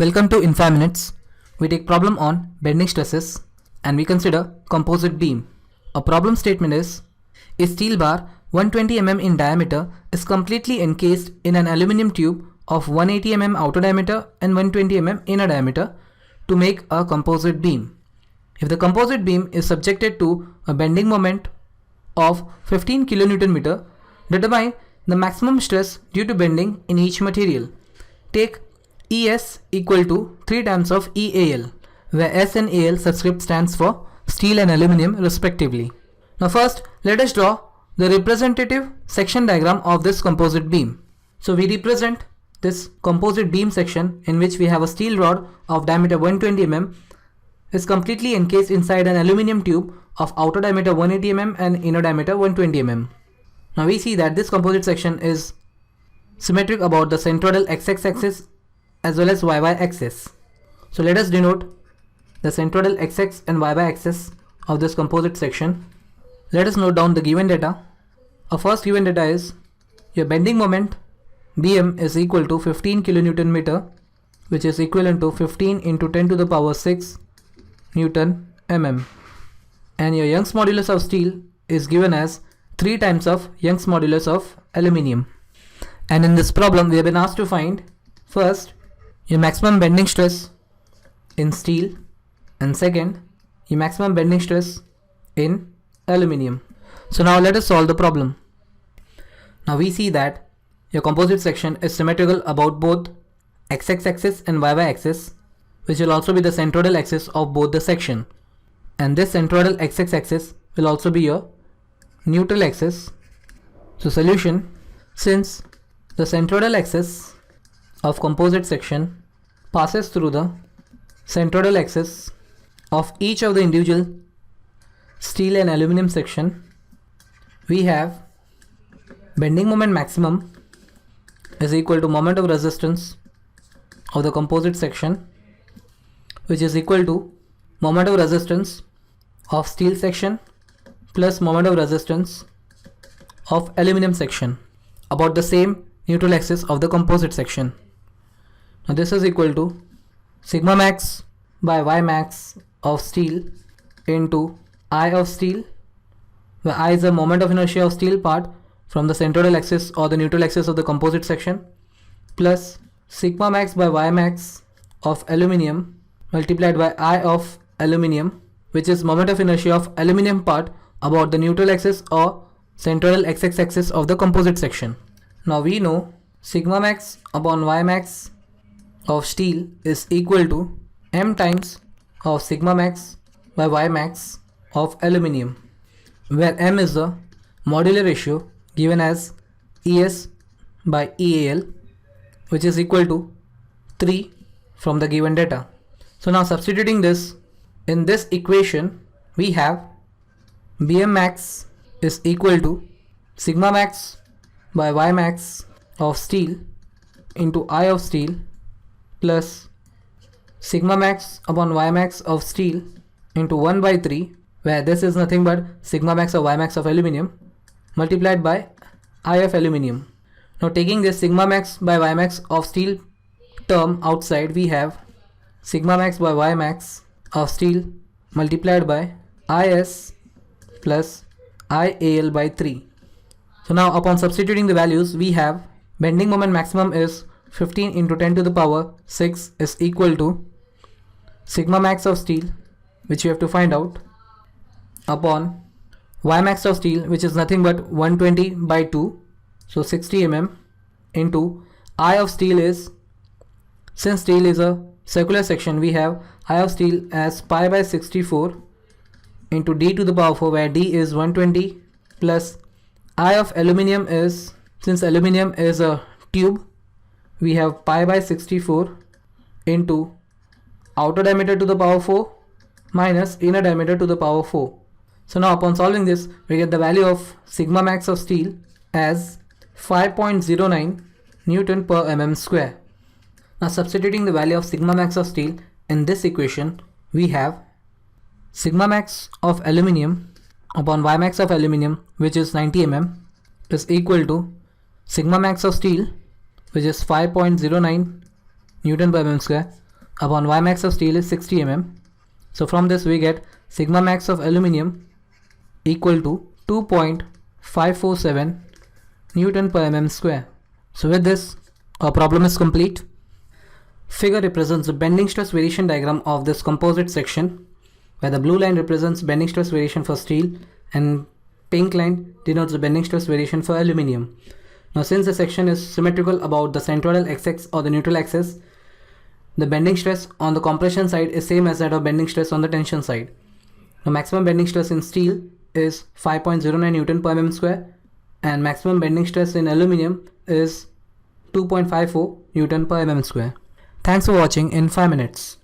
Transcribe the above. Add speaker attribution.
Speaker 1: Welcome to In 5 Minutes. We take problem on bending stresses and we consider composite beam. A problem statement is, a steel bar 120 mm in diameter is completely encased in an aluminum tube of 180 mm outer diameter and 120 mm inner diameter to make a composite beam. If the composite beam is subjected to a bending moment of 15 kN, determine the maximum stress due to bending in each material. Take ES equal to 3 times of EAL, where S and AL subscript stands for steel and aluminum respectively. Now first, let us draw the representative section diagram of this composite beam. So we represent this composite beam section in which we have a steel rod of diameter 120 mm is completely encased inside an aluminum tube of outer diameter 180 mm and inner diameter 120 mm. Now we see that this composite section is symmetric about the centroidal x-axis axis as well as y-y axis. So let us denote the centroidal x-axis and y-y axis of this composite section. Let us note down the given data. Our first given data is your bending moment Bm is equal to 15 kN, which is equivalent to 15 into 10 to the power 6 Newton mm. And your Young's modulus of steel is given as 3 times of Young's modulus of aluminium. And in this problem we have been asked to find first your maximum bending stress in steel and second your maximum bending stress in aluminium. So now let us solve the problem. Now we see that your composite section is symmetrical about both x-axis axis and y-y axis, which will also be the centroidal axis of both the section. And this centroidal x-axis axis will also be your neutral axis. So solution, since the centroidal axis of composite section passes through the centroidal axis of each of the individual steel and aluminum section, we have bending moment maximum is equal to moment of resistance of the composite section, which is equal to moment of resistance of steel section plus moment of resistance of aluminum section about the same neutral axis of the composite section. Now this is equal to sigma max by y max of steel into I of steel, where I is the moment of inertia of steel part from the centroidal axis or the neutral axis of the composite section, plus sigma max by y max of aluminium multiplied by I of aluminium, which is moment of inertia of aluminium part about the neutral axis or centroidal x-axis axis of the composite section. Now we know sigma max upon y max of steel is equal to m times of sigma max by y max of aluminium, where m is the modular ratio given as ES by EAL, which is equal to 3 from the given data. So now substituting this in this equation, we have Bm max is equal to sigma max by y max of steel into I of steel plus sigma max upon y max of steel into 1 by 3, where this is nothing but sigma max of y max of aluminium multiplied by I of aluminium. Now taking this sigma max by y max of steel term outside, we have sigma max by y max of steel multiplied by IS plus IAL by 3. So now upon substituting the values, we have bending moment maximum is 15 into 10 to the power 6 is equal to sigma max of steel, which you have to find out, upon y max of steel, which is nothing but 120 by 2, so 60 mm, into I of steel is, since steel is a circular section, we have I of steel as pi by 64 into d to the power 4, where d is 120, plus I of aluminium is, since aluminium is a tube, we have pi by 64 into outer diameter to the power 4 minus inner diameter to the power 4. So now upon solving this, we get the value of sigma max of steel as 5.09 Newton per mm square. Now substituting the value of sigma max of steel in this equation, we have sigma max of aluminium upon y max of aluminium, which is 90 mm, is equal to sigma max of steel, which is 5.09 Newton per mm square, upon Y max of steel is 60 mm. So from this we get sigma max of aluminium equal to 2.547 Newton per mm square. So with this, our problem is complete. Figure represents the bending stress variation diagram of this composite section, where the blue line represents bending stress variation for steel and pink line denotes the bending stress variation for aluminium. Now since the section is symmetrical about the centroidal axis or the neutral axis, the bending stress on the compression side is same as that of bending stress on the tension side. The maximum bending stress in steel is 5.09 Newton per mm square and maximum bending stress in aluminium is 2.54 Newton per mm square. Thanks for watching in 5 minutes.